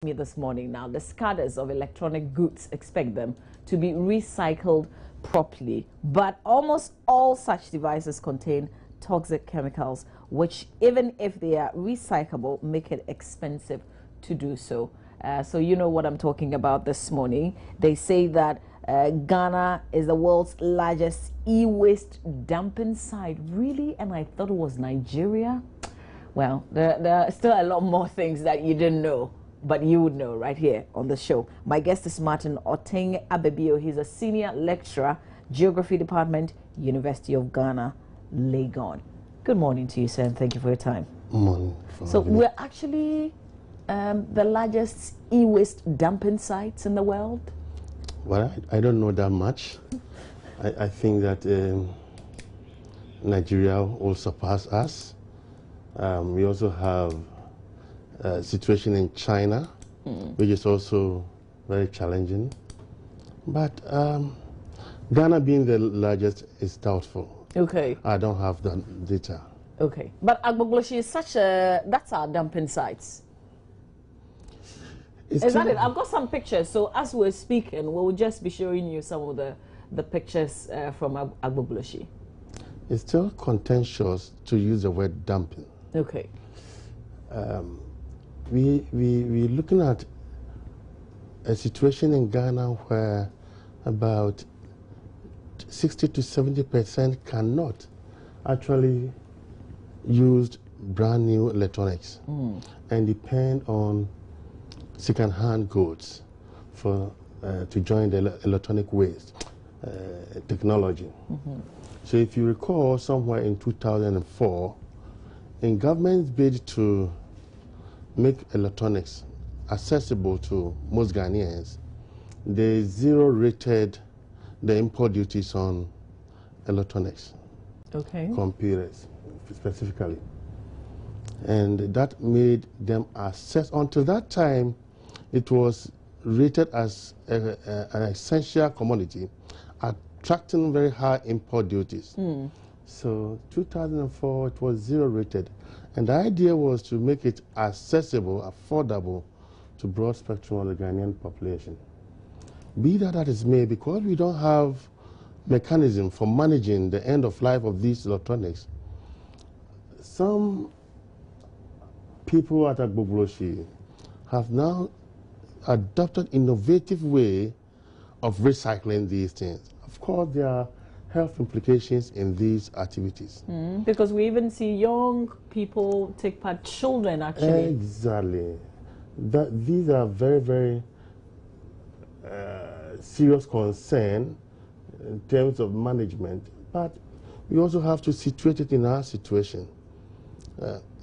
Me this morning now, the discarders of electronic goods expect them to be recycled properly, but almost all such devices contain toxic chemicals, which even if they are recyclable, make it expensive to do so. So you know what I'm talking about this morning. They say that Ghana is the world's largest e-waste dumping site. Really? And I thought it was Nigeria. Well, there are still a lot more things that you didn't know, but you would know right here on the show. My guest is Martin Oteng Abebio. He's a senior lecturer, Geography Department, University of Ghana, Legon. Good morning to you, sir, and thank you for your time. Morning. So we're actually the largest e-waste dumping sites in the world? Well, I don't know that much. I think that Nigeria will surpass us. We also have a situation in China, which is also very challenging. But Ghana being the largest is doubtful. Okay. I don't have the data. Okay. But Agbogloshi is that's our dumping sites. Is that it? I've got some pictures. So as we're speaking, we'll just be showing you some of the pictures from Agbogloshi. It's still contentious to use the word dumping. Okay. We're looking at a situation in Ghana where about 60 to 70% cannot actually use brand new electronics and depend on second-hand goods for to join the electronic waste technology. So if you recall, somewhere in 2004, in government's bid to make electronics accessible to most Ghanaians, they zero-rated the import duties on electronics, computers specifically. And that made them access. Until that time, it was rated as an essential commodity, attracting very high import duties. So 2004, it was zero-rated. And the idea was to make it accessible, affordable to broad spectrum of the Ghanaian population. Be that as may, because we don't have mechanism for managing the end of life of these electronics, some people at Agbogloshi have now adopted innovative way of recycling these things. Of course, there are health implications in these activities. Because we even see young people take part, children actually. Exactly. These are very, very serious concern in terms of management, but we also have to situate it in our situation.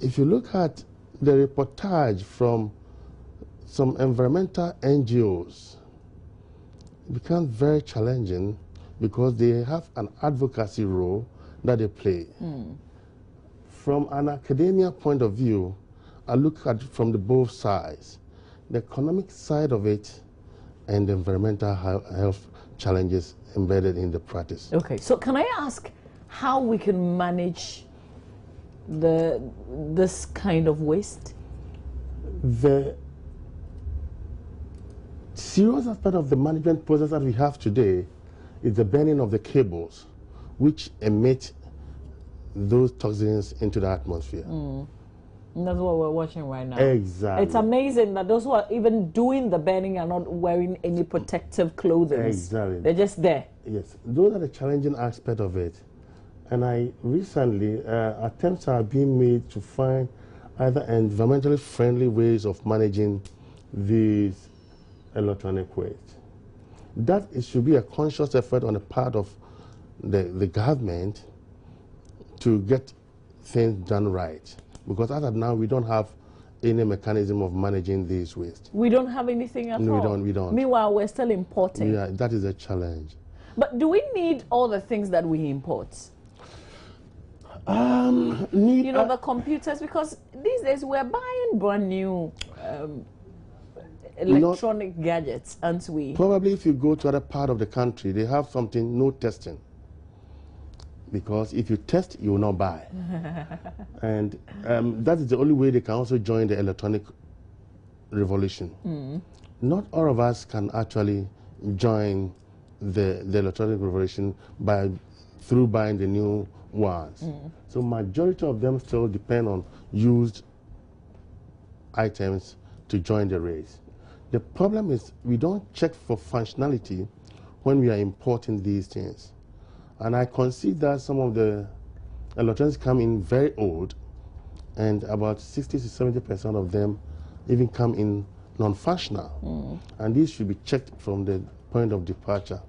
If you look at the reportage from some environmental NGOs, it becomes very challenging because they have an advocacy role that they play. From an academia point of view, I look at it from both sides, the economic side of it and the environmental health challenges embedded in the practice. Okay, so can I ask how we can manage this kind of waste? The serious aspect of the management process that we have today is the burning of the cables, which emit those toxins into the atmosphere. And that's what we're watching right now. Exactly. It's amazing that those who are even doing the burning are not wearing any protective clothing. Exactly. They're just there. Yes, those are the challenging aspect of it. And I recently, attempts are being made to find either environmentally friendly ways of managing these electronic waste. That it should be a conscious effort on the part of the government to get things done right. Because as of now, we don't have any mechanism of managing these waste. We don't have anything at all? We don't. Meanwhile, we're still importing. Yeah, that is a challenge. But do we need all the things that we import? You know, the computers, because these days we're buying brand new electronic gadgets, aren't we? Probably if you go to other part of the country, they have something, no testing. Because if you test, you will not buy. And that is the only way they can also join the electronic revolution. Not all of us can actually join the electronic revolution through buying the new ones. So majority of them still depend on used items to join the race. The problem is we don't check for functionality when we are importing these things. And I concede that some of the electronics come in very old, and about 60 to 70% of them even come in non-functional. And these should be checked from the point of departure.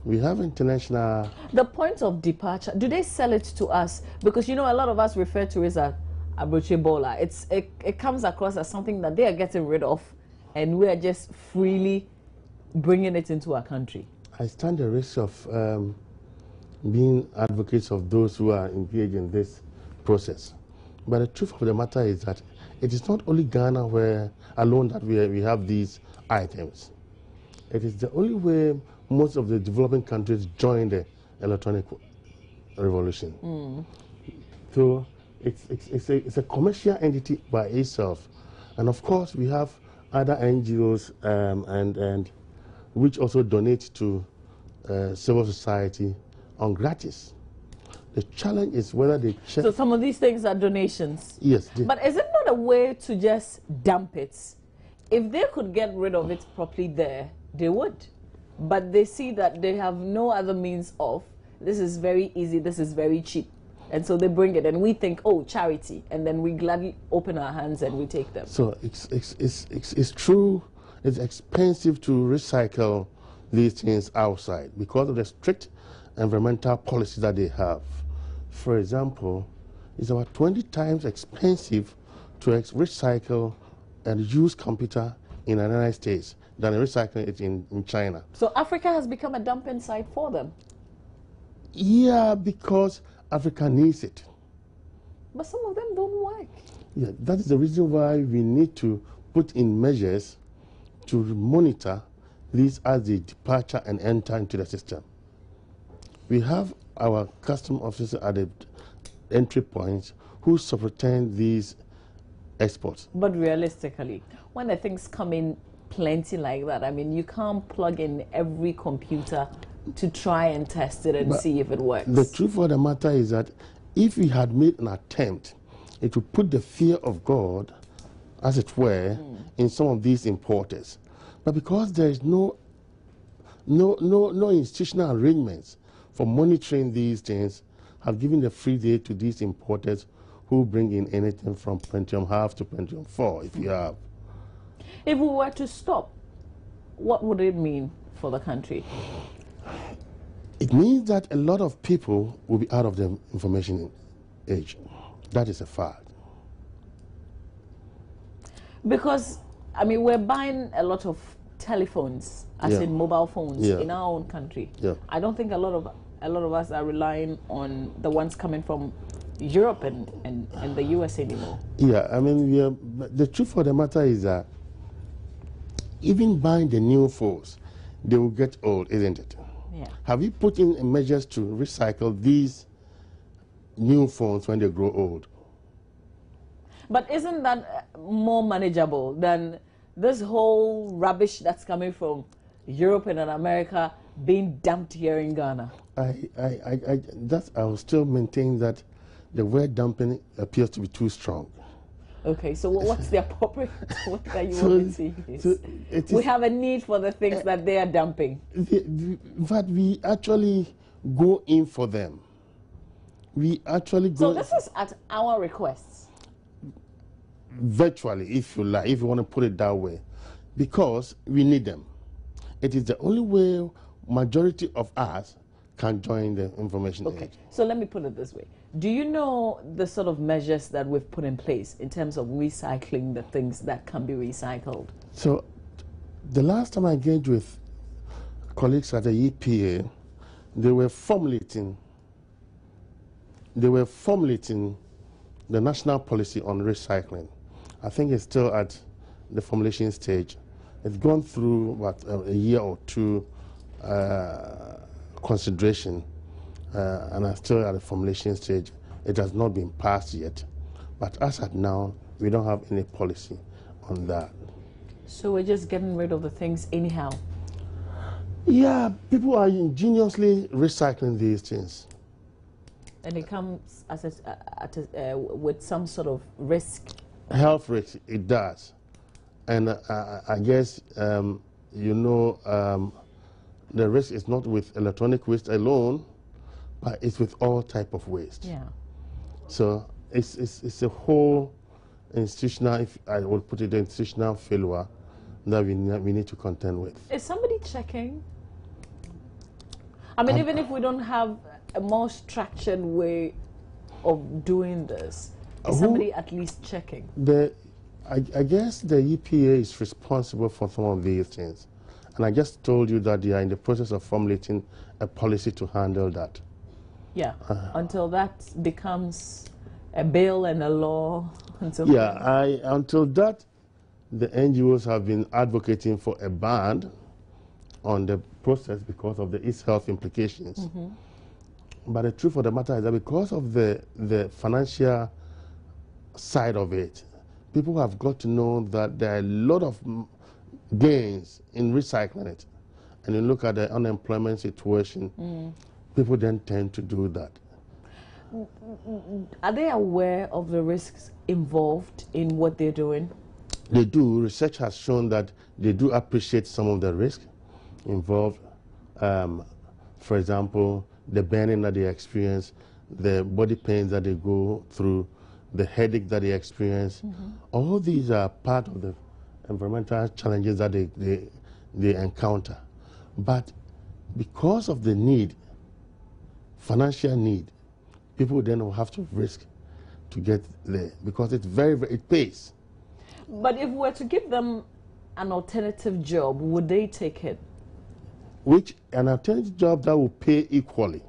We have international... The point of departure, do they sell it to us? Because, you know, a lot of us refer to it as abroche bola. It comes across as something that they are getting rid of, and we are just freely bringing it into our country. I stand the risk of being advocates of those who are engaged in this process. But the truth of the matter is that it is not only Ghana where alone that we have these items. It is the only way most of the developing countries join the electronic revolution. So it's a commercial entity by itself. And of course, we have other NGOs and which also donate to civil society on gratis. The challenge is whether they check. So some of these things are donations. Yes. But is it not a way to just dump it? If they could get rid of it properly there, they would. But they see that they have no other means of, this is very easy, this is very cheap. And so they bring it, and we think, oh, charity. And then we gladly open our hands and we take them. So it's true, it's expensive to recycle these things outside because of the strict environmental policies that they have. For example, it's about 20 times expensive to recycle a used computer in the United States than recycling it in China. So Africa has become a dumping site for them? Yeah, because Africa needs it. But some of them don't work. Yeah, that is the reason why we need to put in measures to monitor these as they departure and enter into the system. We have our custom officers at the entry points who superintend these exports. But realistically, when the things come in plenty like that, I mean, you can't plug in every computer to try and test it and see if it works. The truth of the matter is that if we had made an attempt, it would put the fear of God, as it were, in some of these importers. But because there is no institutional arrangements for monitoring these things, have given the free day to these importers who bring in anything from Pentium half to Pentium 4, if you have. If we were to stop, what would it mean for the country? It means that a lot of people will be out of the information age. That is a fact. Because, I mean, we're buying a lot of telephones, as in mobile phones, in our own country. I don't think a lot of us are relying on the ones coming from Europe and the US anymore. Yeah, I mean, the truth of the matter is that even buying the new phones, they will get old, isn't it? Yeah. Have you put in measures to recycle these new phones when they grow old? But isn't that more manageable than this whole rubbish that's coming from Europe and America being dumped here in Ghana? I will still maintain that the word dumping appears to be too strong. Okay, so what's the appropriate word that you want to use? We have a need for the things that they are dumping. But we actually go in for them. We actually go. So this is at our request. Virtually, if you like, if you want to put it that way, because we need them. It is the only way majority of us can join the information age. So let me put it this way. Do you know the sort of measures that we've put in place in terms of recycling the things that can be recycled? So the last time I engaged with colleagues at the EPA, they were formulating the national policy on recycling. I think it's still at the formulation stage. It's gone through a year or two consideration, and I'm still at the formulation stage. It has not been passed yet. But as at now, we don't have any policy on that. So we're just getting rid of the things anyhow. Yeah, people are ingeniously recycling these things. And it comes as with some sort of risk. Health risk, it does. And I guess, you know, the risk is not with electronic waste alone, but it's with all type of waste. Yeah. So it's a whole institutional, if I would put it, institutional failure that we need to contend with. Is somebody checking? I mean, even if we don't have a more structured way of doing this, is somebody at least checking? I guess the EPA is responsible for some of these things. And I just told you that they are in the process of formulating a policy to handle that. Yeah, until that becomes a bill and a law. And so yeah, until that, the NGOs have been advocating for a ban on the process because of its health implications. Mm-hmm. But the truth of the matter is that because of the financial side of it, people have got to know that there are a lot of gains in recycling it. And you look at the unemployment situation, people then tend to do that. Are they aware of the risks involved in what they're doing? They do. Research has shown that they do appreciate some of the risk involved. For example, the burning that they experience, the body pains that they go through, the headache that they experience. Mm-hmm. All these are part of the environmental challenges that they encounter. But because of the need, financial need, people then will have to risk to get there because it's it pays. But if we were to give them an alternative job, would they take it? An alternative job that will pay equally.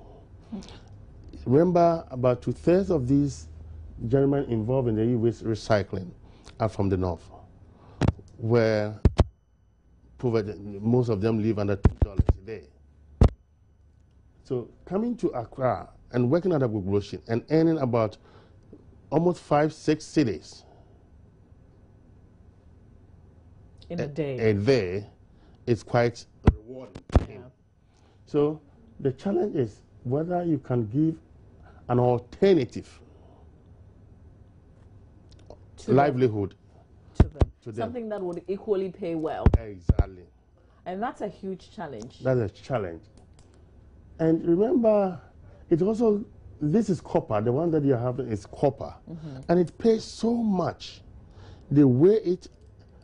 Remember, about 2/3 of these gentlemen involved in the e-waste recycling are from the north, where most of them live under $2 a day. So coming to Accra and working at Agbogbloshie and earning about almost 5-6 cities in a day. A day is quite rewarding to him. So the challenge is whether you can give an alternative livelihood to them. Something that would equally pay well. Exactly. And that's a huge challenge. That's a challenge. And remember, it also, this is copper. The one that you have is copper. Mm-hmm. And it pays so much. They weigh it,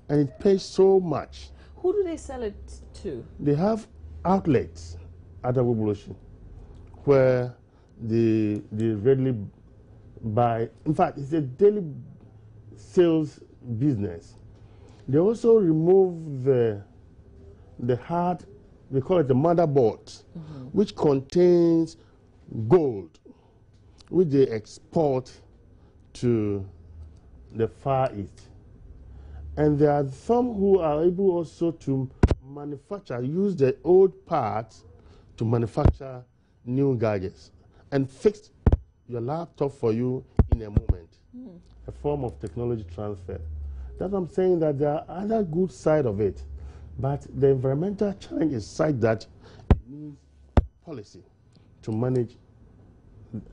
and it pays so much. Who do they sell it to? They have outlets at Agbogbloshie where they readily buy. In fact, it's a daily sales business. They also remove the hard, they call it the motherboard, which contains gold, which they export to the Far East. And there are some who are able also to manufacture, use the old parts to manufacture new gadgets and fix your laptop for you in a moment. A form of technology transfer. That's what I'm saying, that there are other good side of it. But the environmental challenge is such that it needs policy to manage,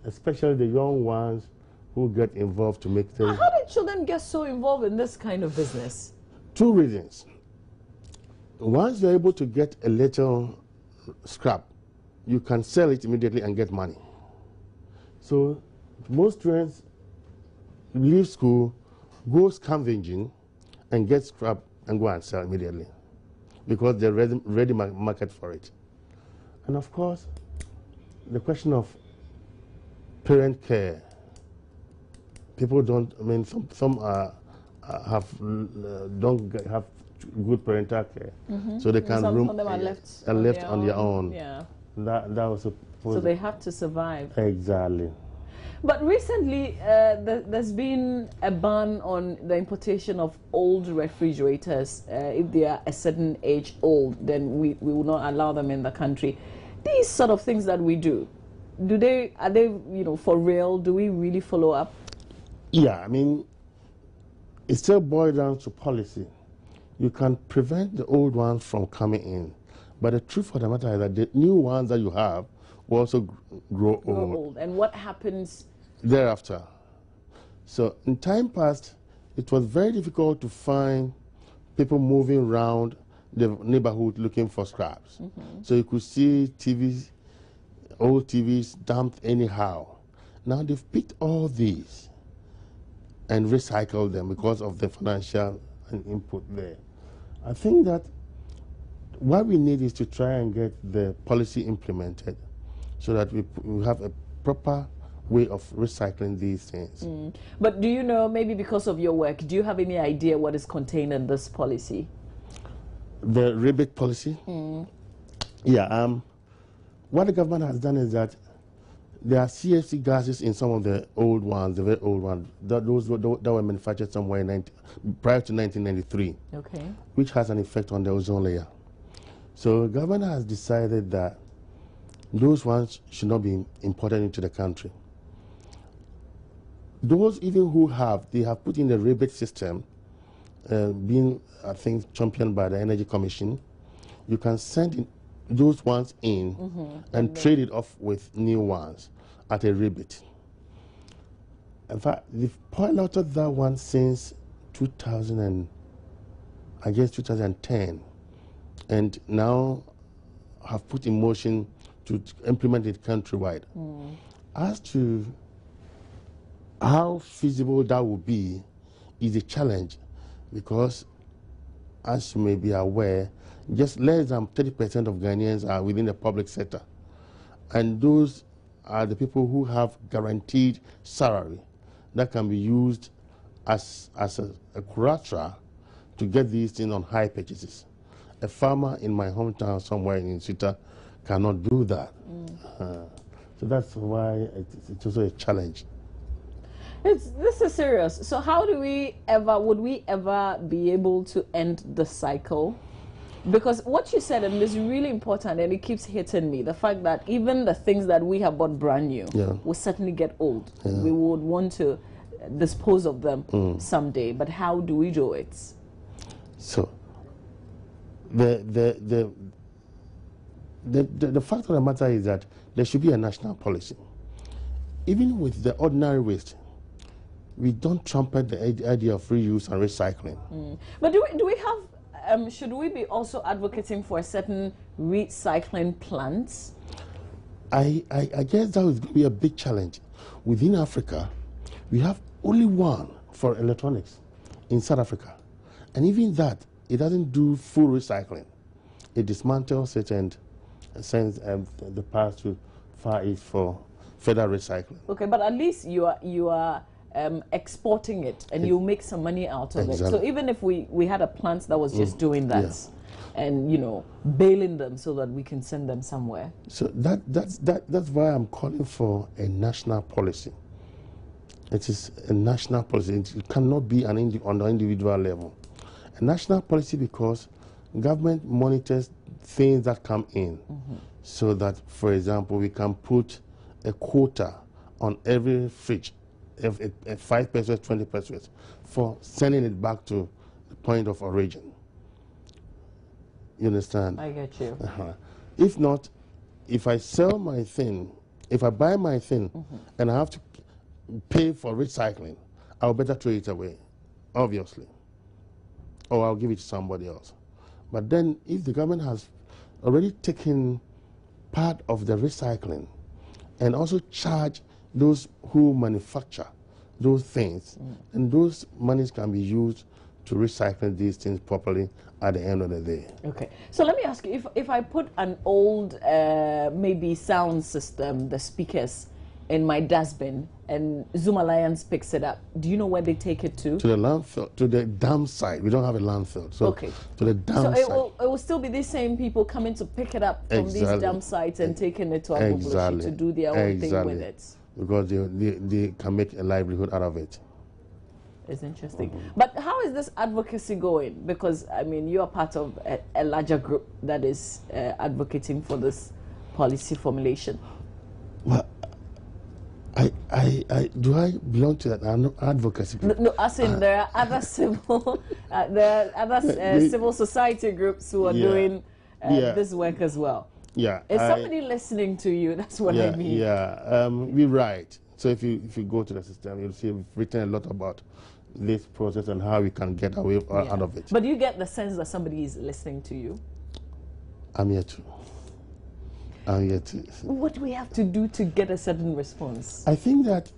especially the young ones who get involved to make things. How did children get so involved in this kind of business? 2 reasons. Once you're able to get a little scrap, you can sell it immediately and get money. So most students leave school, go scavenging, and get scrap and go and sell immediately because there's ready market for it. And of course, the question of parent care. People don't, I mean, some don't have good parental care. Mm-hmm. So they can some of them are left on their own. Yeah. That was so they have to survive. Exactly. But recently, there's been a ban on the importation of old refrigerators. If they are a certain age old, then we will not allow them in the country. These sort of things that we do, are they for real? Do we really follow up? Yeah, I mean, it still boils down to policy. you can prevent the old ones from coming in. But the truth of the matter is that the new ones that you have will also grow old. And what happens thereafter? So in time past, it was very difficult to find people moving around the neighborhood looking for scraps. So you could see TVs, old TVs dumped anyhow. Now they've picked all these and recycled them because of the financial input there. I think that what we need is to try and get the policy implemented so that we have a proper way of recycling these things. But do you know, maybe because of your work, do you have any idea what is contained in this policy? The rebate policy? Yeah, what the government has done is that there are CFC gases in some of the old ones, the very old ones, that were manufactured somewhere prior to 1993, which has an effect on the ozone layer. So the government has decided that those ones should not be imported into the country. Those even who they have put in the rebate system, being, I think, championed by the Energy Commission. You can send those ones in and trade it off with new ones at a rebate. In fact, they've piloted that one since 2010, and now have put in motion to implement it countrywide. As to how feasible that will be is a challenge, because as you may be aware, just less than 30% of Ghanaians are within the public sector. And those are the people who have guaranteed salary that can be used as a collateral to get these things on high purchases. A farmer in my hometown somewhere in Nsita cannot do that. So that's why it's also a challenge. This is serious. So how would we ever be able to end the cycle? Because what you said, and this is really important, and it keeps hitting me, the fact that even the things that we have bought brand new will certainly get old. We would want to dispose of them someday, but how do we do it? So the fact of the matter is that there should be a national policy. Even with the ordinary waste, we don't trumpet the idea of reuse and recycling. But do we have, should we be also advocating for certain recycling plants? I guess that would be a big challenge. Within Africa, we have only one for electronics in South Africa. And even that, it doesn't do full recycling. It dismantles it and sends the parts to Far East for further recycling. Okay, but at least you are exporting it, and you make some money out of it. So even if we had a plant that was just doing that, and bailing them so that we can send them somewhere. So that's why I'm calling for a national policy. It is a national policy. It cannot be on the individual level. A national policy, because government monitors things that come in, so that, for example, we can put a quota on every fridge, 5 pesos, 20 pesos, for sending it back to the point of origin. You understand? I get you. If not, if I sell my thing, if I buy my thing and I have to pay for recycling, I'll better throw it away, obviously. Or I'll give it to somebody else. But then if the government has already taken part of the recycling and also charge those who manufacture those things, and those monies can be used to recycle these things properly at the end of the day. Okay, so let me ask you, if I put an old maybe sound system, the speakers, in my dustbin, and Zoom Alliance picks it up, do you know where they take it to? To the landfill, to the dump site. We don't have a landfill, so to the dump site. So it will still be these same people coming to pick it up from these dump sites and taking it to Agbogbloshie to do their own thing with it. Because they can make a livelihood out of it. It's interesting. But how is this advocacy going? Because, I mean, you are part of a larger group that is advocating for this policy formulation. Well, Do I belong to that advocacy group? No, as in there are other civil, civil society groups who are doing this work as well. Yeah. Is somebody listening to you? That's what I mean. Yeah. We write. So if you go to the system, you'll see we've written a lot about this process and how we can get away out of it. But do you get the sense that somebody is listening to you? I'm here to. What do we have to do to get a certain response? I think that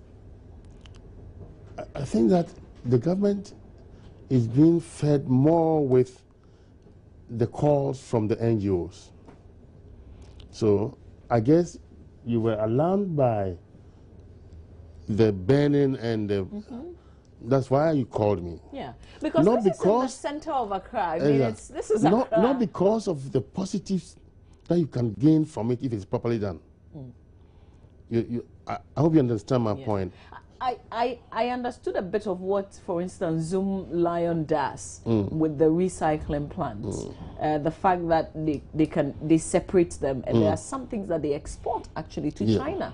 the government is being fed more with the calls from the NGOs. So I guess you were alarmed by the burning and the. That's why you called me. Yeah, because not this because, is in the center of Accra. I mean, this is not, Accra. Not because of the positives that you can gain from it if it's properly done. I hope you understand my point. I understood a bit of what, for instance, Zoom Lion does with the recycling plants. The fact that they separate them, and there are some things that they export actually to China.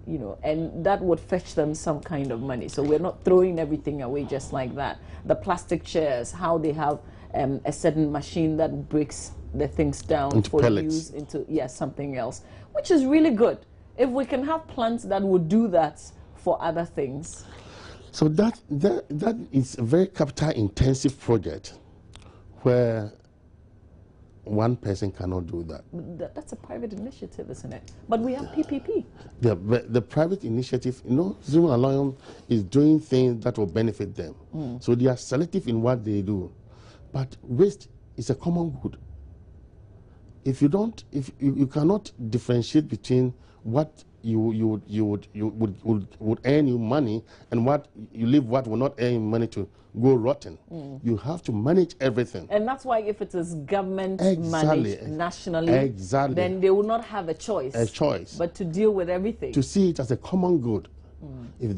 You know, and that would fetch them some kind of money. So we're not throwing everything away just like that. The plastic chairs, how they have a certain machine that breaks the things down into for pellets. use into something else, which is really good. If we can have plants that would do that for other things. So that is a very capital intensive project where one person cannot do that. That's a private initiative, isn't it? But we have PPP. Yeah, but the private initiative, Zoom Lion is doing things that will benefit them. So they are selective in what they do. But waste is a common good. If you cannot differentiate between what you would earn you money and what you leave what will not earn you money to go rotten. You have to manage everything. And that's why if it is government managed nationally, then they will not have a choice. But to deal with everything. To see it as a common good. If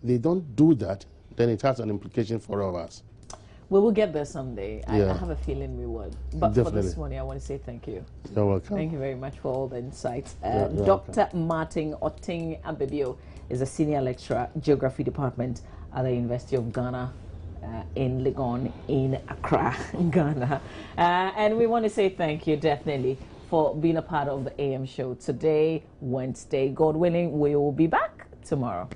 they don't do that, then it has an implication for all of us. We will get there someday. I have a feeling we would. But for this morning, I want to say thank you. You're welcome. Thank you very much for all the insights. Dr. Martin Oteng Abebio is a senior lecturer, Geography Department at the University of Ghana in Legon in Accra, Ghana. And we want to say thank you, definitely, for being a part of the AM show today, Wednesday. God willing, we will be back tomorrow.